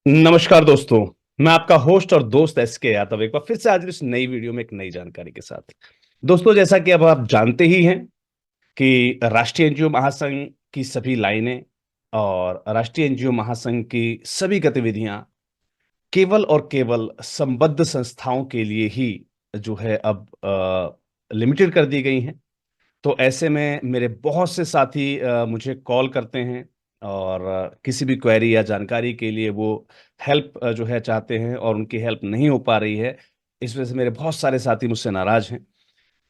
नमस्कार दोस्तों। मैं आपका होस्ट और दोस्त एसके यादव एक बार फिर से आज इस नई वीडियो में एक नई जानकारी के साथ। दोस्तों, जैसा कि अब आप जानते ही हैं कि राष्ट्रीय एनजीओ महासंघ की सभी लाइनें और राष्ट्रीय एनजीओ महासंघ की सभी गतिविधियां केवल और केवल संबद्ध संस्थाओं के लिए ही जो है अब लिमिटेड कर दी गई हैं। तो ऐसे में मेरे बहुत से साथी मुझे कॉल करते हैं और किसी भी क्वेरी या जानकारी के लिए वो हेल्प जो है चाहते हैं और उनकी हेल्प नहीं हो पा रही है। इस वजह से मेरे बहुत सारे साथी मुझसे नाराज़ हैं।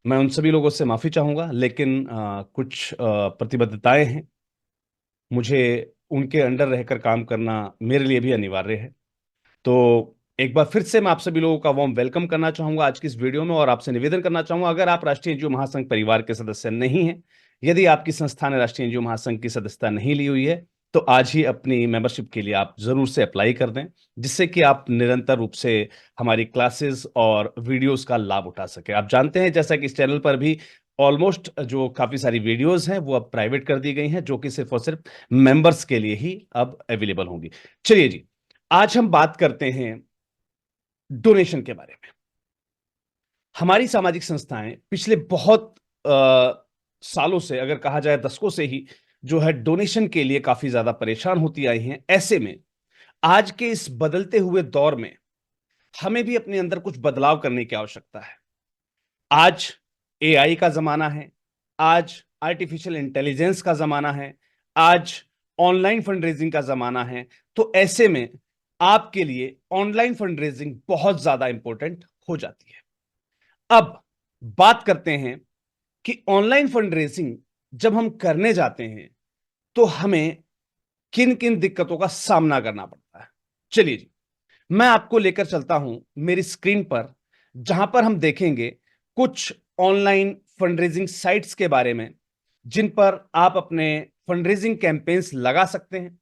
मैं उन सभी लोगों से माफ़ी चाहूँगा, लेकिन कुछ प्रतिबद्धताएँ हैं। मुझे उनके अंडर रहकर काम करना मेरे लिए भी अनिवार्य है। तो एक बार फिर से मैं आप सभी लोगों का वार्म वेलकम करना चाहूँगा आज की इस वीडियो में और आपसे निवेदन करना चाहूँगा, अगर आप राष्ट्रीय एनजीओ महासंघ परिवार के सदस्य नहीं हैं, यदि आपकी संस्था ने राष्ट्रीय एनजीओ महासंघ की सदस्यता नहीं ली हुई है, तो आज ही अपनी मेंबरशिप के लिए आप ज़रूर से अप्लाई कर दें, जिससे कि आप निरंतर रूप से हमारी क्लासेस और वीडियोज़ का लाभ उठा सकें। आप जानते हैं, जैसा कि इस चैनल पर भी ऑलमोस्ट जो काफ़ी सारी वीडियोज़ हैं, वो अब प्राइवेट कर दी गई हैं, जो कि सिर्फ़ और सिर्फ़ मेंबर्स के लिए ही अब अवेलेबल होंगी। चलिए जी, आज हम बात करते हैं डोनेशन के बारे में। हमारी सामाजिक संस्थाएं पिछले बहुत सालों से, अगर कहा जाए दशकों से ही, जो है डोनेशन के लिए काफी ज्यादा परेशान होती आई हैं। ऐसे में आज के इस बदलते हुए दौर में हमें भी अपने अंदर कुछ बदलाव करने की आवश्यकता है। आज एआई का जमाना है, आज आर्टिफिशियल इंटेलिजेंस का जमाना है, आज ऑनलाइन फंड रेजिंग का जमाना है। तो ऐसे में आपके लिए ऑनलाइन फंड रेजिंग बहुत ज्यादा इंपॉर्टेंट हो जाती है। अब बात करते हैं कि ऑनलाइन फंड रेजिंग जब हम करने जाते हैं तो हमें किन किन दिक्कतों का सामना करना पड़ता है। चलिए जी, मैं आपको लेकर चलता हूं मेरी स्क्रीन पर, जहां पर हम देखेंगे कुछ ऑनलाइन फंडरेजिंग साइट्स के बारे में, जिन पर आप अपने फंडरेजिंग कैंपेन्स लगा सकते हैं।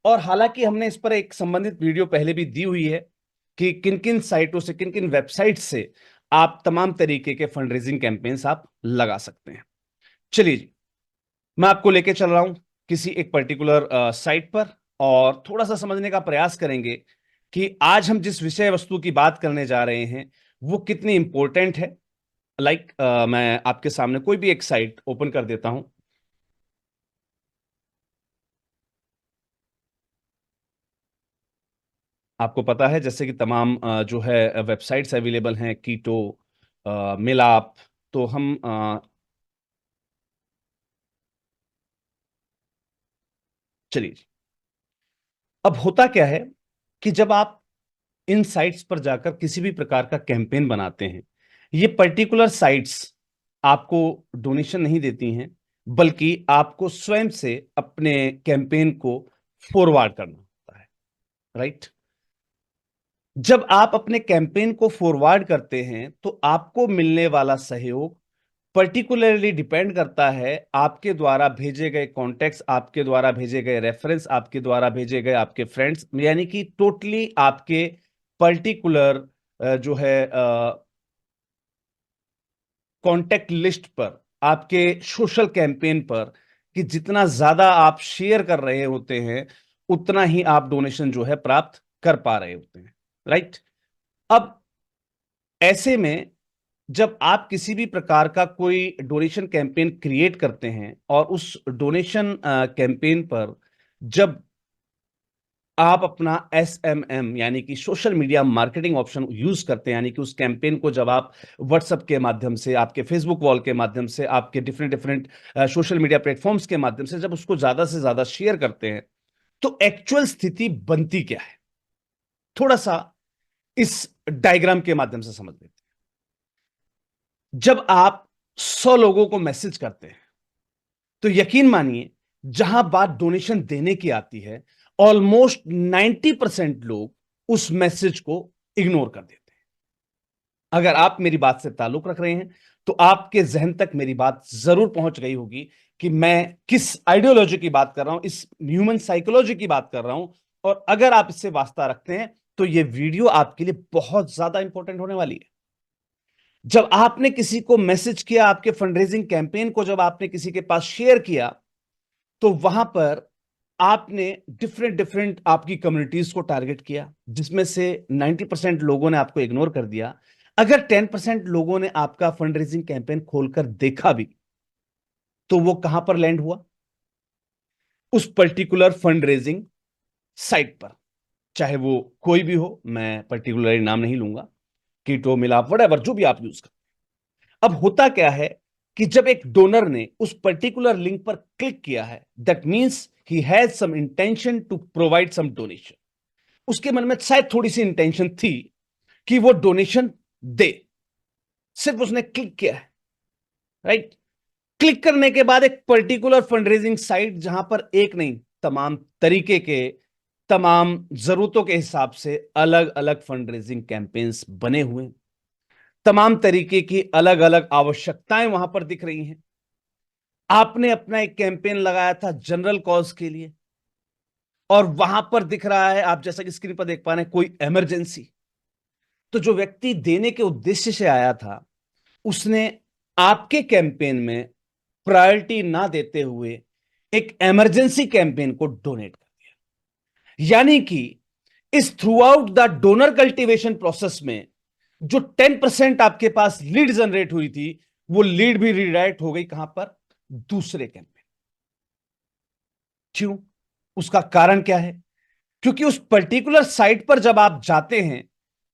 और हालांकि हमने इस पर एक संबंधित वीडियो पहले भी दी हुई है कि किन किन साइटों से, किन किन वेबसाइट से आप तमाम तरीके के फंडरेजिंग कैंपेन्स आप लगा सकते हैं। चलिए जी, मैं आपको लेके चल रहा हूं किसी एक पर्टिकुलर साइट पर और थोड़ा सा समझने का प्रयास करेंगे कि आज हम जिस विषय वस्तु की बात करने जा रहे हैं वो कितनी इंपॉर्टेंट है। मैं आपके सामने कोई भी एक साइट ओपन कर देता हूं। आपको पता है, जैसे कि तमाम जो है वेबसाइट्स अवेलेबल हैं, कीटो, मिलाप। तो हम चलिए जी, अब होता क्या है कि जब आप इन साइट्स पर जाकर किसी भी प्रकार का कैंपेन बनाते हैं, ये पर्टिकुलर साइट्स आपको डोनेशन नहीं देती हैं, बल्कि आपको स्वयं से अपने कैंपेन को फॉरवर्ड करना होता है। राइट? जब आप अपने कैंपेन को फॉरवर्ड करते हैं तो आपको मिलने वाला सहयोग पर्टिकुलरली डिपेंड करता है आपके द्वारा भेजे गए कॉन्टेक्ट्स, आपके द्वारा भेजे गए रेफरेंस, आपके द्वारा भेजे गए आपके फ्रेंड्स, यानी कि टोटली आपके पर्टिकुलर जो है कॉन्टेक्ट लिस्ट पर, आपके सोशल कैंपेन पर, कि जितना ज्यादा आप शेयर कर रहे होते हैं उतना ही आप डोनेशन जो है प्राप्त कर पा रहे होते हैं। राइट? अब ऐसे में जब आप किसी भी प्रकार का कोई डोनेशन कैंपेन क्रिएट करते हैं और उस डोनेशन कैंपेन पर जब आप अपना एसएमएम यानी कि social media marketing option use करते हैं, यानी कि उस कैंपेन को जब आप व्हाट्सएप के माध्यम से, आपके फेसबुक वॉल के माध्यम से, आपके different different social media platforms के माध्यम से जब उसको ज्यादा से ज्यादा शेयर करते हैं, तो एक्चुअल स्थिति बनती क्या है, थोड़ा सा इस डायग्राम के माध्यम से समझ लेते हैं। जब आप 100 लोगों को मैसेज करते हैं तो यकीन मानिए, जहां बात डोनेशन देने की आती है, ऑलमोस्ट 90% लोग उस मैसेज को इग्नोर कर देते हैं। अगर आप मेरी बात से ताल्लुक रख रहे हैं तो आपके जहन तक मेरी बात जरूर पहुंच गई होगी कि मैं किस आइडियोलॉजी की बात कर रहा हूं, इस ह्यूमन साइकोलॉजी की बात कर रहा हूं। और अगर आप इससे वास्ता रखते हैं तो यह वीडियो आपके लिए बहुत ज्यादा इंपॉर्टेंट होने वाली है। जब आपने किसी को मैसेज किया, आपके फंडरेजिंग कैंपेन को जब आपने किसी के पास शेयर किया, तो वहां पर आपने डिफरेंट डिफरेंट आपकी कम्युनिटीज को टारगेट किया, जिसमें से 90% लोगों ने आपको इग्नोर कर दिया। अगर 10% लोगों ने आपका फंड रेजिंग कैंपेन खोलकर देखा भी, तो वो कहां पर लैंड हुआ? उस पर्टिकुलर फंड रेजिंग साइट पर, चाहे वो कोई भी हो, मैं पर्टिकुलर नाम नहीं लूंगा, कीटो मिलाप वडेवर जो भी आप यूज कर। अब होता क्या है कि जब एक डोनर ने उस पर्टिकुलर लिंक पर क्लिक किया है, that means he has some intention to provide some donation. उसके मन में शायद थोड़ी सी इंटेंशन थी कि वो डोनेशन दे, सिर्फ उसने क्लिक किया है, राइट? क्लिक करने के बाद एक पर्टिकुलर फंड रेजिंग साइट, जहां पर एक नहीं, तमाम तरीके के, तमाम जरूरतों के हिसाब से अलग अलग फंड रेजिंग कैंपेन्स बने हुए, तमाम तरीके की अलग अलग आवश्यकताएं वहां पर दिख रही हैं। आपने अपना एक कैंपेन लगाया था जनरल कॉज के लिए, और वहां पर दिख रहा है, आप जैसा कि स्क्रीन पर देख पा रहे हैं, कोई इमरजेंसी। तो जो व्यक्ति देने के उद्देश्य से आया था, उसने आपके कैंपेन में प्रायोरिटी ना देते हुए एक इमरजेंसी कैंपेन को डोनेट कर दिया। यानी कि इस through out the donor cultivation process में जो 10% आपके पास लीड जनरेट हुई थी, वो लीड भी रीडायरेक्ट हो गई कहां पर? दूसरे कैंपेन। क्यों? उसका कारण क्या है? क्योंकि उस पर्टिकुलर साइट पर जब आप जाते हैं,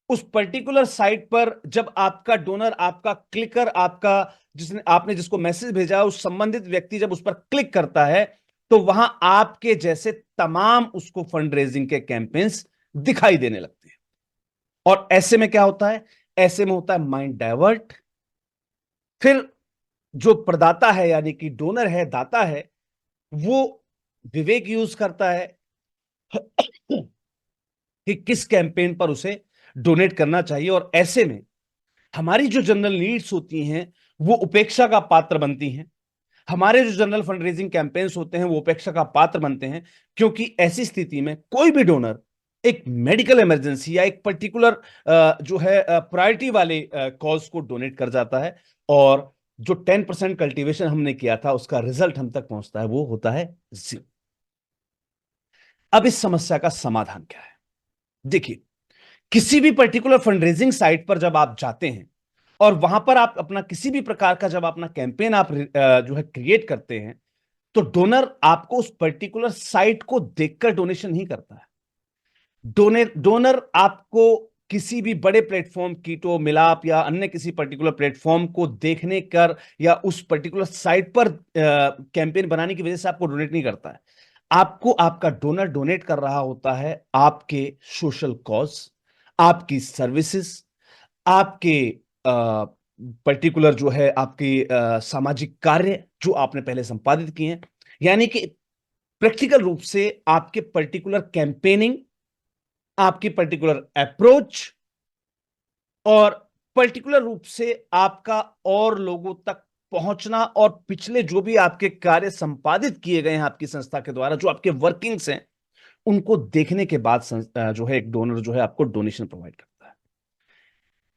उस पर्टिकुलर साइट पर जब आपका डोनर, आपका क्लिकर, आपका जिसने आपने जिसको मैसेज भेजा, उस संबंधित व्यक्ति जब उस पर क्लिक करता है, तो वहां आपके जैसे तमाम उसको फंड रेजिंग के कैंपेन्स दिखाई देने लगते हैं। और ऐसे में क्या होता है? ऐसे में होता है माइंड डाइवर्ट। फिर जो प्रदाता है, यानी कि डोनर है, दाता है, वो विवेक यूज करता है कि किस कैंपेन पर उसे डोनेट करना चाहिए। और ऐसे में हमारी जो जनरल नीड्स होती हैं, वो उपेक्षा का पात्र बनती हैं। हमारे जो जनरल फंड रेजिंग कैंपेन्स होते हैं, वो उपेक्षा का पात्र बनते हैं, क्योंकि ऐसी स्थिति में कोई भी डोनर एक मेडिकल इमरजेंसी या एक पर्टिकुलर जो है प्रायोरिटी वाले कॉज को डोनेट कर जाता है, और जो 10% कल्टीवेशन हमने किया था, उसका रिजल्ट हम तक पहुंचता है, वो होता है 0। अब इस समस्या का समाधान क्या है? देखिए, किसी भी पर्टिकुलर फंड रेजिंग साइट पर जब आप जाते हैं, और वहां पर आप अपना किसी भी प्रकार का जब अपना कैंपेन आप जो है क्रिएट करते हैं, तो डोनर आपको उस पर्टिकुलर साइट को देखकर डोनेशन नहीं करता है। डोनर आपको किसी भी बड़े प्लेटफॉर्म, कीटो मिलाप या अन्य किसी पर्टिकुलर प्लेटफॉर्म को देखने कर, या उस पर्टिकुलर साइट पर कैंपेन बनाने की वजह से आपको डोनेट नहीं करता है। आपको आपका डोनर डोनेट कर रहा होता है आपके सोशल कॉज, आपकी सर्विसेज, आपके पर्टिकुलर जो है आपकी सामाजिक कार्य जो आपने पहले संपादित किए हैं। यानी कि प्रैक्टिकल रूप से आपके पर्टिकुलर कैंपेनिंग, आपकी पर्टिकुलर अप्रोच, और पर्टिकुलर रूप से आपका और लोगों तक पहुंचना, और पिछले जो भी आपके कार्य संपादित किए गए हैं आपकी संस्था के द्वारा, जो आपके वर्किंग्स हैं, उनको देखने के बाद जो है एक डोनर जो है आपको डोनेशन प्रोवाइड करता है।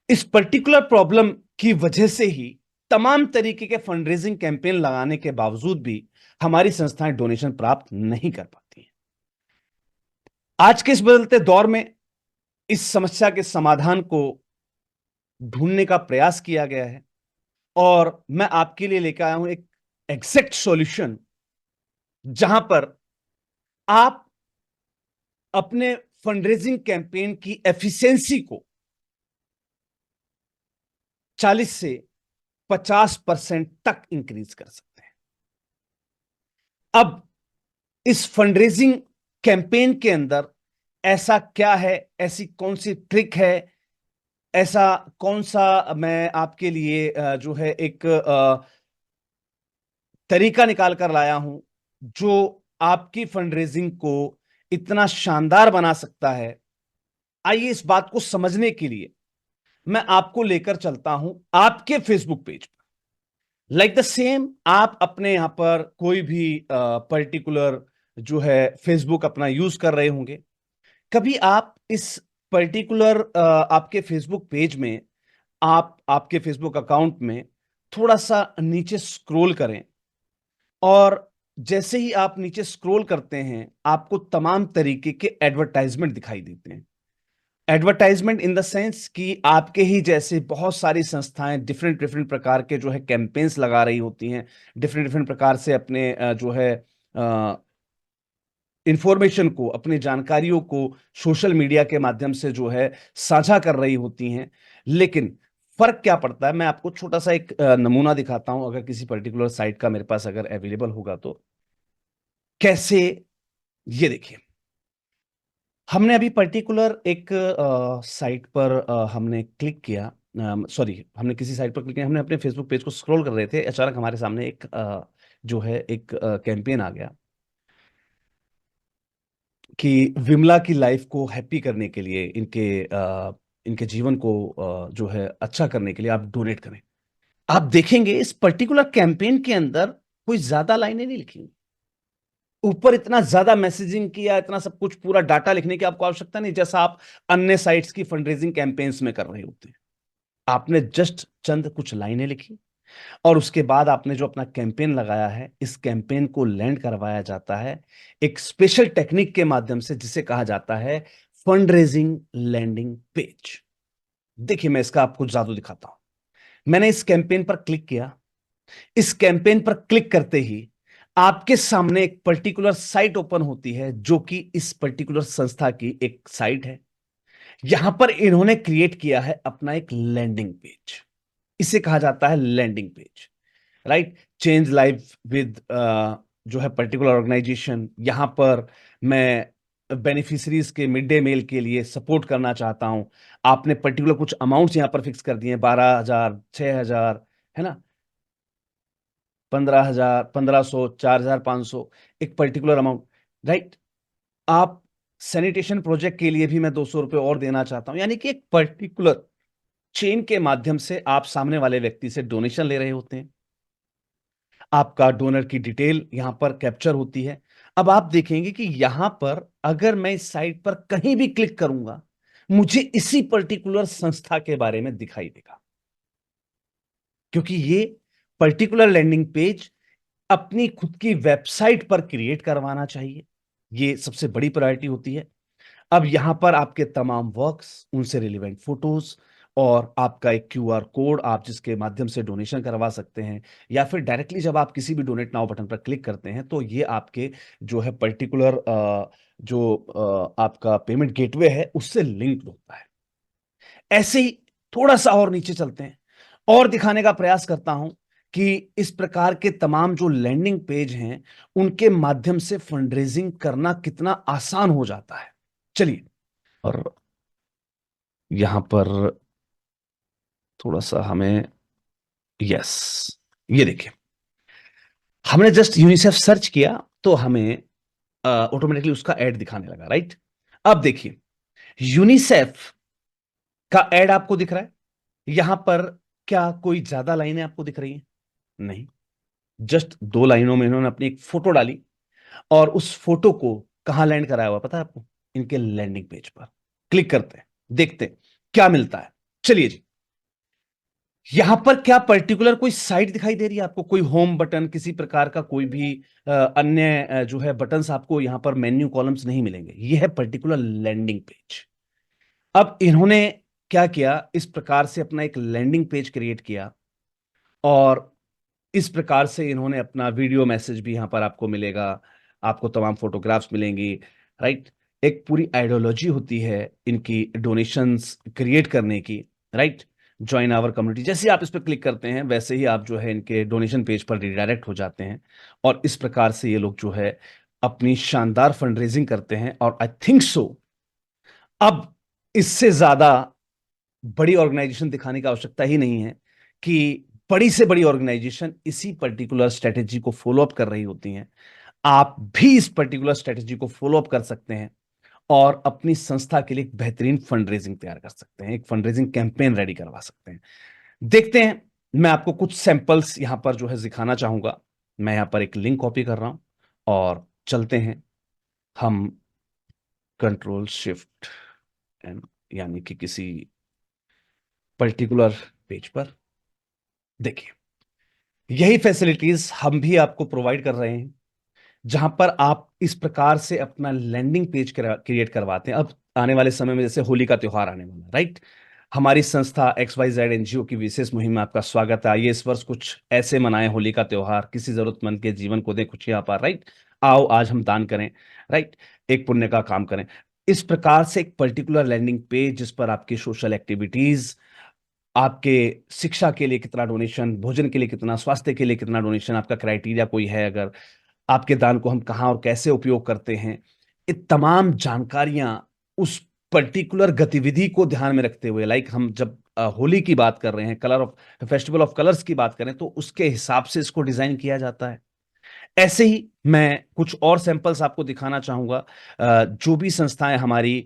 इस पर्टिकुलर प्रॉब्लम की वजह से ही तमाम तरीके के फंड रेजिंग कैंपेन लगाने के बावजूद भी हमारी संस्थाएं डोनेशन प्राप्त नहीं कर पाती हैं। आज के इस बदलते दौर में इस समस्या के समाधान को ढूंढने का प्रयास किया गया है, और मैं आपके लिए लेकर आया हूं एक एग्जैक्ट सॉल्यूशन, जहां पर आप अपने फंड रेजिंग कैंपेन की एफिशिएंसी को 40 से 50% तक इंक्रीज कर सकते हैं। अब इस फंड रेजिंग कैंपेन के अंदर ऐसा क्या है, ऐसी कौन सी ट्रिक है, ऐसा कौन सा मैं आपके लिए जो है एक तरीका निकाल कर लाया हूं, जो आपकी फंड रेजिंग को इतना शानदार बना सकता है। आइए इस बात को समझने के लिए मैं आपको लेकर चलता हूं आपके फेसबुक पेज पर। लाइक द सेम, आप अपने यहां पर कोई भी पर्टिकुलर जो है फेसबुक अपना यूज कर रहे होंगे। कभी आप इस पर्टिकुलर आपके फेसबुक पेज में, आप आपके फेसबुक अकाउंट में थोड़ा सा नीचे स्क्रॉल करें, और जैसे ही आप नीचे स्क्रॉल करते हैं आपको तमाम तरीके के एडवर्टाइजमेंट दिखाई देते हैं। एडवर्टाइजमेंट इन द सेंस कि आपके ही जैसे बहुत सारी संस्थाएं डिफरेंट डिफरेंट प्रकार के जो है कैंपेन्स लगा रही होती हैं, डिफरेंट डिफरेंट प्रकार से अपने जो है इंफॉर्मेशन को, अपनी जानकारियों को सोशल मीडिया के माध्यम से जो है साझा कर रही होती हैं। लेकिन फर्क क्या पड़ता है, मैं आपको छोटा सा एक नमूना दिखाता हूं, अगर किसी पर्टिकुलर साइट का मेरे पास अगर अवेलेबल होगा तो। कैसे, ये देखिए, हमने अभी पर्टिकुलर एक साइट पर हमने क्लिक किया, सॉरी, हमने किसी साइट पर क्लिक किया, हमने अपने फेसबुक पेज को स्क्रॉल कर रहे थे, अचानक हमारे सामने एक जो है एक कैंपेन आ गया कि विमला की लाइफ को हैप्पी करने के लिए, इनके जीवन को जो है अच्छा करने के लिए आप डोनेट करें। आप देखेंगे इस पर्टिकुलर कैंपेन के अंदर कोई ज्यादा लाइनें नहीं लिखी, ऊपर इतना ज्यादा मैसेजिंग किया, इतना सब कुछ पूरा डाटा लिखने की आपको आवश्यकता नहीं, जैसा आप अन्य साइट्स की फंडरेजिंग कैंपेन्स में कर रहे होते हैं। आपने जस्ट चंद कुछ लाइनें लिखी और उसके बाद आपने जो अपना कैंपेन लगाया है, इस कैंपेन को लैंड करवाया जाता है एक स्पेशल टेक्निक के माध्यम से, जिसे कहा जाता है फंड रेजिंग लैंडिंग पेज। देखिए, मैं इसका आपको जादू दिखाता हूं। मैंने इस कैंपेन पर क्लिक किया। इस कैंपेन पर क्लिक करते ही आपके सामने एक पर्टिकुलर साइट ओपन होती है, जो कि इस पर्टिकुलर संस्था की एक साइट है। यहां पर इन्होंने क्रिएट किया है अपना एक लैंडिंग पेज। इसे कहा जाता है landing page, right. Change life with जो है पर्टिकुलर ऑर्गेनाइजेशन। यहां पर मैं बेनिफिशरीज के मिड डे मील के लिए सपोर्ट करना चाहता हूं। आपने पर्टिकुलर कुछ अमाउंट्स यहां पर फिक्स कर दिए हैं, 12,000, 6,000, है ना, 15,000, 1,500, 4,500, एक पर्टिकुलर अमाउंट, राइट। आप सैनिटेशन प्रोजेक्ट के लिए भी मैं 200 रुपए और देना चाहता हूं, यानी कि एक पर्टिकुलर चेन के माध्यम से आप सामने वाले व्यक्ति से डोनेशन ले रहे होते हैं। आपका डोनर की डिटेल यहां पर कैप्चर होती है। अब आप देखेंगे कि यहां पर अगर मैं इस साइट पर कहीं भी क्लिक करूंगा, मुझे इसी पर्टिकुलर संस्था के बारे में दिखाई देगा, क्योंकि ये पर्टिकुलर लैंडिंग पेज अपनी खुद की वेबसाइट पर क्रिएट करवाना चाहिए। ये सबसे बड़ी प्रायोरिटी होती है। अब यहां पर आपके तमाम वर्क्स, उनसे रिलेवेंट फोटोज और आपका एक क्यूआर कोड, आप जिसके माध्यम से डोनेशन करवा सकते हैं, या फिर डायरेक्टली जब आप किसी भी डोनेट नाउ बटन पर क्लिक करते हैं तो ये आपके जो है पर्टिकुलर जो आपका पेमेंट गेटवे है उससे लिंक होता है। ऐसे ही थोड़ा सा और नीचे चलते हैं और दिखाने का प्रयास करता हूं कि इस प्रकार के तमाम जो लैंडिंग पेज हैं, उनके माध्यम से फंडरेजिंग करना कितना आसान हो जाता है। चलिए, और यहां पर थोड़ा सा हमें, यस, ये देखिए, हमने जस्ट यूनिसेफ सर्च किया तो हमें ऑटोमेटिकली उसका एड दिखाने लगा, राइट। अब देखिए, यूनिसेफ का एड आपको दिख रहा है यहां पर। क्या कोई ज्यादा लाइनें आपको दिख रही हैं? नहीं, जस्ट 2 लाइनों में इन्होंने अपनी एक फोटो डाली और उस फोटो को कहां लैंड कराया हुआ पता है आपको? इनके लैंडिंग पेज पर। क्लिक करते हैं, देखते हैं क्या मिलता है। चलिए जी, यहां पर क्या पर्टिकुलर कोई साइट दिखाई दे रही है आपको? कोई होम बटन, किसी प्रकार का कोई भी अन्य जो है बटन्स आपको यहां पर मेन्यू कॉलम्स नहीं मिलेंगे। यह है पर्टिकुलर लैंडिंग पेज। अब इन्होंने क्या किया, इस प्रकार से अपना एक लैंडिंग पेज क्रिएट किया और इस प्रकार से इन्होंने अपना वीडियो मैसेज भी यहां पर आपको मिलेगा, आपको तमाम फोटोग्राफ्स मिलेंगी, राइट। एक पूरी आइडियोलॉजी होती है इनकी डोनेशंस क्रिएट करने की, राइट। ज्वाइन आवर कम्युनिटी, जैसे आप इस पर क्लिक करते हैं वैसे ही आप जो है इनके डोनेशन पेज पर रिडायरेक्ट हो जाते हैं और इस प्रकार से ये लोग जो है अपनी शानदार फंड रेजिंग करते हैं। और आई थिंक सो अब इससे ज्यादा बड़ी ऑर्गेनाइजेशन दिखाने की आवश्यकता ही नहीं है कि बड़ी से बड़ी ऑर्गेनाइजेशन इसी पर्टिकुलर स्ट्रेटेजी को फॉलो अप कर रही होती हैं। आप भी इस पर्टिकुलर स्ट्रेटेजी को फॉलो अप कर सकते हैं और अपनी संस्था के लिए एक बेहतरीन फंड रेजिंग तैयार कर सकते हैं, एक फंड रेजिंग कैंपेन रेडी करवा सकते हैं। देखते हैं, मैं आपको कुछ सैंपल्स यहां पर जो है दिखाना चाहूंगा। मैं यहां पर एक लिंक कॉपी कर रहा हूं और चलते हैं हम कंट्रोल शिफ्ट एंड, यानी कि किसी पर्टिकुलर पेज पर। देखिए, यही फैसिलिटीज हम भी आपको प्रोवाइड कर रहे हैं। जहां पर आप इस प्रकार से अपना लैंडिंग पेज क्रिएट करवाते हैं। अब आने वाले समय में जैसे होली का त्योहार आने वाला है, राइट? हमारी संस्था XYZ एनजीओ की विशेष मुहिम में आपका स्वागत है। आइए इस वर्ष कुछ ऐसे मनाएं होली का त्योहार, किसी जरूरतमंद के जीवन को दें खुशियां पार, राइट? आओ आज हम दान करें, राइट? एक पुण्य का काम करें। इस प्रकार से एक पर्टिकुलर लैंडिंग पेज जिस पर आपकी सोशल एक्टिविटीज, आपके शिक्षा के लिए कितना डोनेशन, भोजन के लिए कितना, स्वास्थ्य के लिए कितना डोनेशन, आपका क्राइटेरिया कोई है, अगर आपके दान को हम कहाँ और कैसे उपयोग करते हैं, ये तमाम जानकारियां उस पर्टिकुलर गतिविधि को ध्यान में रखते हुए, लाइक हम जब होली की बात कर रहे हैं, colour of festival of colours की बात करें, तो उसके हिसाब से इसको डिजाइन किया जाता है। ऐसे ही मैं कुछ और सैंपल्स आपको दिखाना चाहूंगा। जो भी संस्थाएं हमारी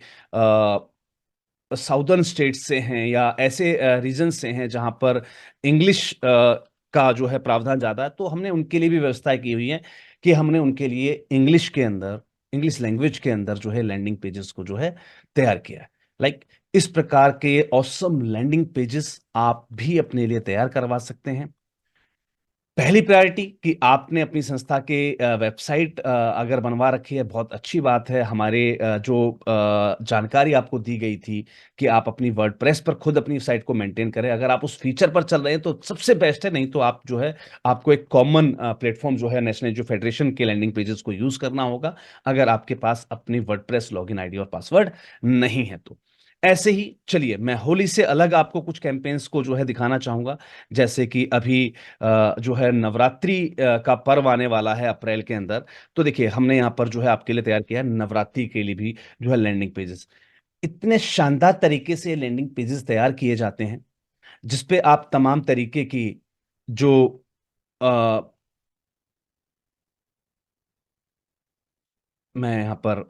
साउदर्न स्टेट से हैं या ऐसे रीजन से हैं जहां पर इंग्लिश का जो है प्रावधान ज्यादा है, तो हमने उनके लिए भी व्यवस्था की हुई है कि हमने उनके लिए इंग्लिश के अंदर, इंग्लिश लैंग्वेज के अंदर जो है लैंडिंग पेजेस को जो है तैयार किया है। लाइक इस प्रकार के ऑसम लैंडिंग पेजेस आप भी अपने लिए तैयार करवा सकते हैं। पहली प्रायोरिटी कि आपने अपनी संस्था के वेबसाइट अगर बनवा रखी है, बहुत अच्छी बात है। हमारे जो जानकारी आपको दी गई थी कि आप अपनी वर्डप्रेस पर खुद अपनी साइट को मेंटेन करें, अगर आप उस फीचर पर चल रहे हैं तो सबसे बेस्ट है। नहीं तो आप जो है, आपको एक कॉमन प्लेटफॉर्म जो है नेशनल जो फेडरेशन के लैंडिंग पेजेस को यूज करना होगा, अगर आपके पास अपनी वर्डप्रेस लॉगिन आईडी और पासवर्ड नहीं है तो। ऐसे ही चलिए मैं होली से अलग आपको कुछ कैंपेन्स को जो है दिखाना चाहूंगा। जैसे कि अभी जो है नवरात्रि का पर्व आने वाला है अप्रैल के अंदर। तो देखिए हमने यहाँ पर जो है आपके लिए तैयार किया है नवरात्रि के लिए भी जो है लैंडिंग पेजेस। इतने शानदार तरीके से लैंडिंग पेजेस तैयार किए जाते हैं जिसपे आप तमाम तरीके की जो आ, मैं यहाँ पर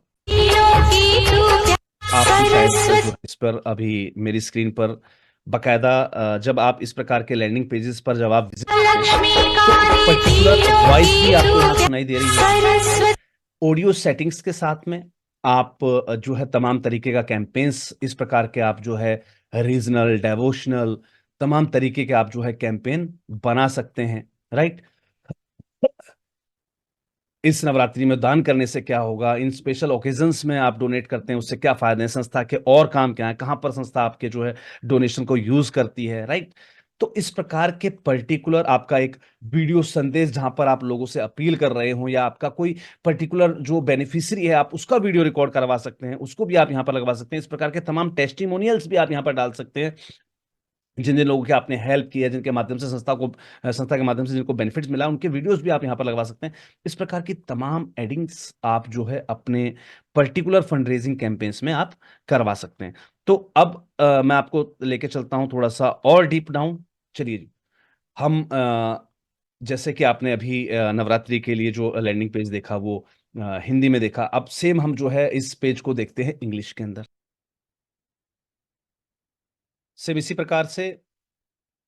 आपकी शायद से जो है इस पर अभी मेरी स्क्रीन पर बकायदा जब आप इस प्रकार के लैंडिंग पेजेस पर जब आप विजिट करते हैं तो एक पर्टिकुलर वॉइस भी आपको यहाँ सुनाई दे रही है। ऑडियो सेटिंग्स के साथ में आप जो है तमाम तरीके का कैंपेन्स इस प्रकार के आप जो है रीजनल, डेवोशनल, तमाम तरीके के आप जो है कैंपेन बना सकते हैं, राइट? इस नवरात्रि में दान करने से क्या होगा, इन स्पेशल ओकेजन्स में आप डोनेट करते हैं उससे क्या फायदे हैं, संस्था के और काम क्या है, कहां पर संस्था आपके जो है डोनेशन को यूज करती है, राइट? तो इस प्रकार के पर्टिकुलर आपका एक वीडियो संदेश जहां पर आप लोगों से अपील कर रहे हो, या आपका कोई पर्टिकुलर जो बेनिफिशियरी है आप उसका वीडियो रिकॉर्ड करवा सकते हैं, उसको भी आप यहां पर लगवा सकते हैं। इस प्रकार के तमाम टेस्टिमोनियल्स भी आप यहां पर डाल सकते हैं, जिन जिन लोगों की आपने हेल्प की है, जिनके माध्यम से संस्था के माध्यम से जिनको बेनिफिट्स मिला, उनके वीडियोस भी आप यहां पर लगवा सकते हैं। इस प्रकार की तमाम एडिंग्स आप जो है अपने पर्टिकुलर फंड रेजिंग कैंपेन्स में आप करवा सकते हैं। तो अब मैं आपको लेके चलता हूं थोड़ा सा और डीप डाउन। चलिए जी, हम जैसे कि आपने अभी नवरात्रि के लिए जो लैंडिंग पेज देखा वो हिंदी में देखा, अब सेम हम जो है इस पेज को देखते हैं इंग्लिश के अंदर। सेम इसी प्रकार से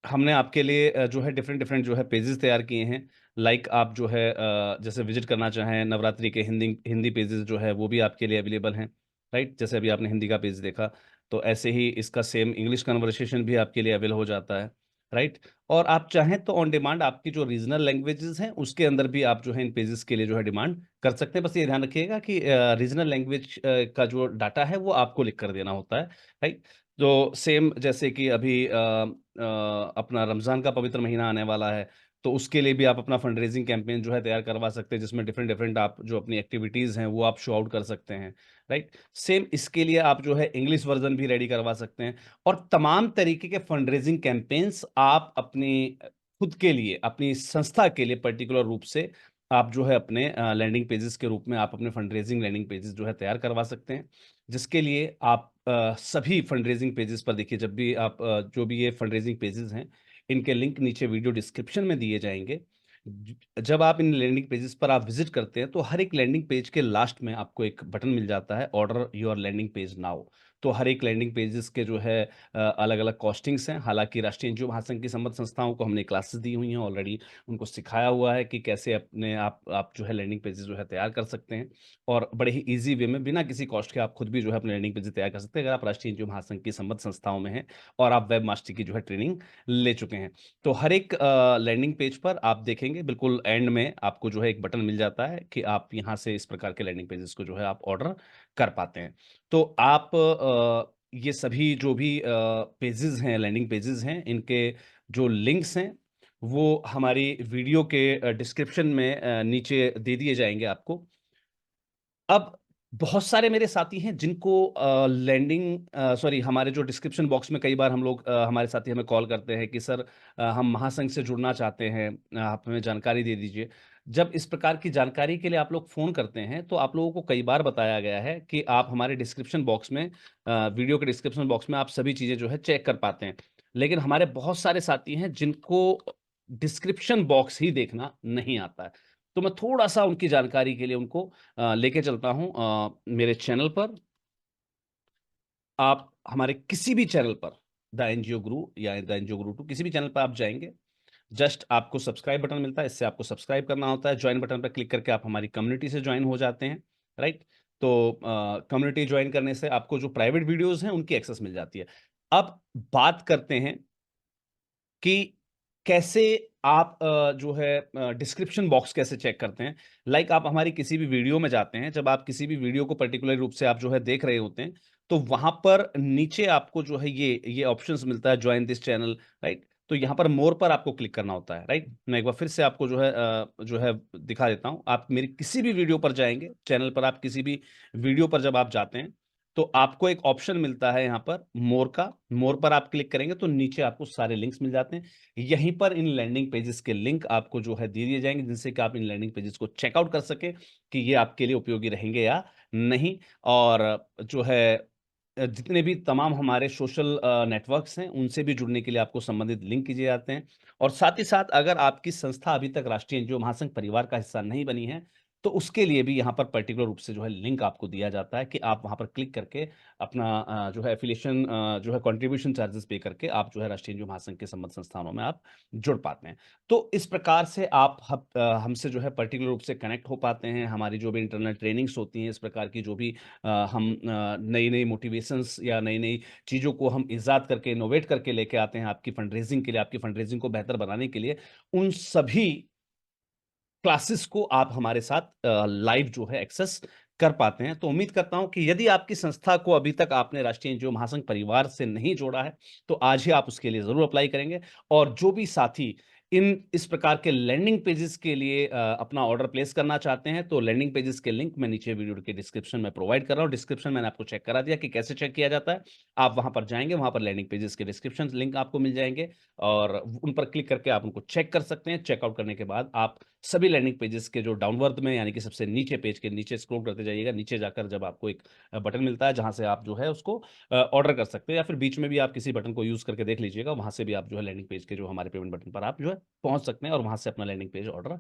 हमने आपके लिए जो है डिफरेंट डिफरेंट जो है पेजेस तैयार किए हैं। लाइक आप जो है जैसे विजिट करना चाहें नवरात्रि के हिंदी हिंदी पेजेस जो है वो भी आपके लिए अवेलेबल हैं, राइट? जैसे अभी आपने हिंदी का पेज देखा, तो ऐसे ही इसका सेम इंग्लिश कन्वर्सेशन भी आपके लिए अवेल हो जाता है, राइट? और आप चाहें तो ऑन डिमांड आपकी जो रीजनल लैंग्वेजेस हैं उसके अंदर भी आप जो है इन पेजेस के लिए जो है डिमांड कर सकते हैं। बस ये ध्यान रखिएगा कि रीजनल लैंग्वेज का जो डाटा है वो आपको लिख कर देना होता है, राइट? तो सेम जैसे कि अभी अपना रमज़ान का पवित्र महीना आने वाला है, तो उसके लिए भी आप अपना फंड रेज़िंग कैंपेन जो है तैयार करवा सकते हैं, जिसमें डिफरेंट डिफरेंट आप जो अपनी एक्टिविटीज़ हैं, वो आप शो आउट कर सकते हैं, राइट? सेम इसके लिए आप जो है इंग्लिश वर्ज़न भी रेडी करवा सकते हैं। और तमाम तरीके के फंड रेज़िंग कैंपेन्स आप अपनी खुद के लिए, अपनी संस्था के लिए पर्टिकुलर रूप से आप जो है अपने लैंडिंग पेजेज़ के रूप में आप अपने फंड रेज़िंग लैंडिंग पेजेज़ जो है तैयार करवा सकते हैं। जिसके लिए आप सभी फंडरेजिंग पेजेस पर देखिए, जब भी आप जो भी ये फंडरेजिंग पेजेस हैं, इनके लिंक नीचे वीडियो डिस्क्रिप्शन में दिए जाएंगे। जब आप इन लैंडिंग पेजेस पर आप विजिट करते हैं तो हर एक लैंडिंग पेज के लास्ट में आपको एक बटन मिल जाता है, order your landing page now. तो हर एक लैंडिंग पेजेस के जो है अलग अलग कॉस्टिंग्स हैं। हालांकि राष्ट्रीय एनजीओ महासंघ की संबद्ध संस्थाओं को हमने क्लासेस दी हुई हैं ऑलरेडी, उनको सिखाया हुआ है कि कैसे अपने आप जो है लैंडिंग पेजेस जो है तैयार कर सकते हैं, और बड़े ही ईजी वे में बिना किसी कॉस्ट के आप खुद भी जो है अपने लैंडिंग पेजेस तैयार कर सकते हैं अगर आप राष्ट्रीय एनजीओ महासंघ की संबद्ध संस्थाओं में हैं और आप वेब मास्टर की जो है ट्रेनिंग ले चुके हैं। तो हर एक लैंडिंग पेज पर आप देखेंगे बिल्कुल एंड में आपको जो है एक बटन मिल जाता है कि आप यहाँ से इस प्रकार के लैंडिंग पेजेस को जो है आप ऑर्डर कर पाते हैं। तो आप ये सभी जो भी पेजेस हैं, लैंडिंग पेजेस हैं, इनके जो लिंक्स हैं वो हमारी वीडियो के डिस्क्रिप्शन में नीचे दे दिए जाएंगे आपको। अब बहुत सारे मेरे साथी हैं जिनको हमारे जो डिस्क्रिप्शन बॉक्स में कई बार हम लोग हमारे साथी हमें कॉल करते हैं कि सर हम महासंघ से जुड़ना चाहते हैं, आप हमें जानकारी दे दीजिए। जब इस प्रकार की जानकारी के लिए आप लोग फ़ोन करते हैं तो आप लोगों को कई बार बताया गया है कि आप हमारे डिस्क्रिप्शन बॉक्स में वीडियो के डिस्क्रिप्शन बॉक्स में आप सभी चीज़ें जो है चेक कर पाते हैं। लेकिन हमारे बहुत सारे साथी हैं जिनको डिस्क्रिप्शन बॉक्स ही देखना नहीं आता है। तो मैं थोड़ा-सा उनकी जानकारी के लिए उनको लेके चलता हूँ मेरे चैनल पर। आप हमारे किसी भी चैनल पर द एनजीओ गुरु या द एनजीओ गुरु 2 किसी भी चैनल पर आप जाएँगे, जस्ट आपको सब्सक्राइब बटन मिलता है, इससे आपको सब्सक्राइब करना होता है, जॉइन बटन पर क्लिक करके आप हमारी कम्युनिटी से जॉइन हो जाते हैं, राइट? तो कम्युनिटी जॉइन करने से आपको जो प्राइवेट वीडियोज़ हैं, उनकी एक्सेस मिल जाती है। अब बात करते हैं कि कैसे आप जो है डिस्क्रिप्शन बॉक्स कैसे चेक करते हैं। लाइक आप हमारी किसी भी वीडियो में जाते हैं, जब आप किसी भी वीडियो को पर्टिकुलर रूप से आप जो है देख रहे होते हैं, तो वहाँ पर नीचे आपको जो है ये ऑप्शंस मिलता है, जॉइन दिस चैनल, राइट? तो यहाँ पर मोर पर आपको क्लिक करना होता है, राइट? मैं एक बार फिर से आपको जो है दिखा देता हूँ। आप मेरी किसी भी वीडियो पर जाएँगे, चैनल पर आप किसी भी वीडियो पर जब आप जाते हैं, तो आपको एक ऑप्शन मिलता है यहाँ पर मोर का। मोर पर आप क्लिक करेंगे तो नीचे आपको सारे लिंक्स मिल जाते हैं। यहीं पर इन लैंडिंग पेजेस के लिंक आपको जो है दे दिए जाएँगे, जिनसे कि आप इन लैंडिंग पेजेस को चेकआउट कर सकें कि ये आपके लिए उपयोगी रहेंगे या नहीं। और जो है जितने भी तमाम हमारे सोशल नेटवर्क्स हैं, उनसे भी जुड़ने के लिए आपको संबंधित लिंक किए जाते हैं। और साथ ही साथ अगर आपकी संस्था अभी तक राष्ट्रीय एनजीओ महासंघ परिवार का हिस्सा नहीं बनी है, तो उसके लिए भी यहाँ पर पर्टिकुलर रूप से जो है लिंक आपको दिया जाता है कि आप वहाँ पर क्लिक करके अपना जो है एफिलिएशन जो है कंट्रीब्यूशन चार्जेस पे करके आप जो है राष्ट्रीय एनजीओ महासंघ के संबद्ध संस्थानों में आप जुड़ पाते हैं। तो इस प्रकार से आप हमसे जो है पर्टिकुलर रूप से कनेक्ट हो पाते हैं। हमारी जो भी इंटरनल ट्रेनिंग्स होती हैं, इस प्रकार की जो भी हम नई-नई मोटिवेशंस या नई-नई चीज़ों को हम इज़ाद करके इनोवेट करके लेके आते हैं आपकी फंडरेजिंग के लिए, आपकी फंडरेजिंग को बेहतर बनाने के लिए, उन सभी क्लासेस को आप हमारे साथ लाइव जो है एक्सेस कर पाते हैं। तो उम्मीद करता हूँ कि यदि आपकी संस्था को अभी तक आपने राष्ट्रीय एनजीओ महासंघ परिवार से नहीं जोड़ा है, तो आज ही आप उसके लिए ज़रूर अप्लाई करेंगे। और जो भी साथी इस प्रकार के लैंडिंग पेजेस के लिए अपना ऑर्डर प्लेस करना चाहते हैं, तो लैंडिंग पेजेस के लिंक मैं नीचे वीडियो के डिस्क्रिप्शन में प्रोवाइड कर रहा हूँ। डिस्क्रिप्शन मैंने आपको चेक करा दिया कि कैसे चेक किया जाता है। आप वहाँ पर जाएँगे, वहाँ पर लैंडिंग पेजेस के डिस्क्रिप्शन लिंक आपको मिल जाएँगे और उन पर क्लिक करके आप उनको चेक कर सकते हैं। चेकआउट करने के बाद आप सभी लैंडिंग पेजेस के जो डाउनवर्ड में यानी कि सबसे नीचे पेज के नीचे स्क्रॉल करते जाइएगा, नीचे जाकर जब आपको एक बटन मिलता है जहाँ से आप जो है उसको ऑर्डर कर सकते हैं, या फिर बीच में भी आप किसी बटन को यूज़ करके देख लीजिएगा, वहाँ से भी आप जो है लैंडिंग पेज के जो हमारे पेमेंट बटन पर आप जो है पहुँच सकते हैं और वहाँ से अपना लैंडिंग पेज ऑर्डर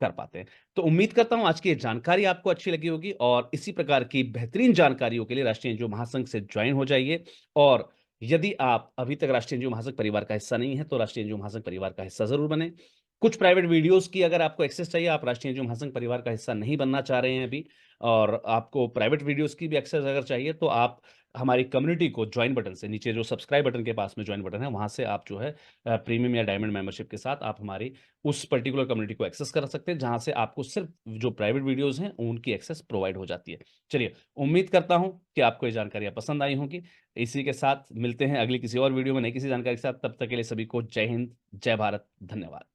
कर पाते हैं। तो उम्मीद करता हूँ आज की ये जानकारी आपको अच्छी लगी होगी और इसी प्रकार की बेहतरीन जानकारियों के लिए राष्ट्रीय एनजीओ महासंघ से जॉइन हो जाइए। और यदि आप अभी तक राष्ट्रीय एनजीओ महासंघ परिवार का हिस्सा नहीं है, तो राष्ट्रीय एनजीओ महासंघ परिवार का हिस्सा ज़रूर बनें। कुछ प्राइवेट वीडियोज़ की अगर आपको एक्सेस चाहिए, आप राष्ट्रीय एनजीओ महासंघ परिवार का हिस्सा नहीं बनना चाह रहे हैं अभी और आपको प्राइवेट वीडियोज़ की भी एक्सेस अगर चाहिए, तो आप हमारी कम्युनिटी को जॉइन बटन से नीचे जो सब्सक्राइब बटन के पास में जॉइन बटन है, वहाँ से आप जो है प्रीमियम या डायमंड मेंबरशिप के साथ आप हमारी उस पर्टिकुलर कम्युनिटी को एक्सेस कर सकते हैं, जहाँ से आपको सिर्फ़ जो प्राइवेट वीडियोज़ हैं, उनकी एक्सेस प्रोवाइड हो जाती है। चलिए, उम्मीद करता हूँ कि आपको ये जानकारियाँ पसंद आई होंगी। इसी के साथ मिलते हैं अगली किसी और वीडियो में नई किसी जानकारी के साथ। तब तक के लिए सभी को जय हिंद, जय भारत, धन्यवाद।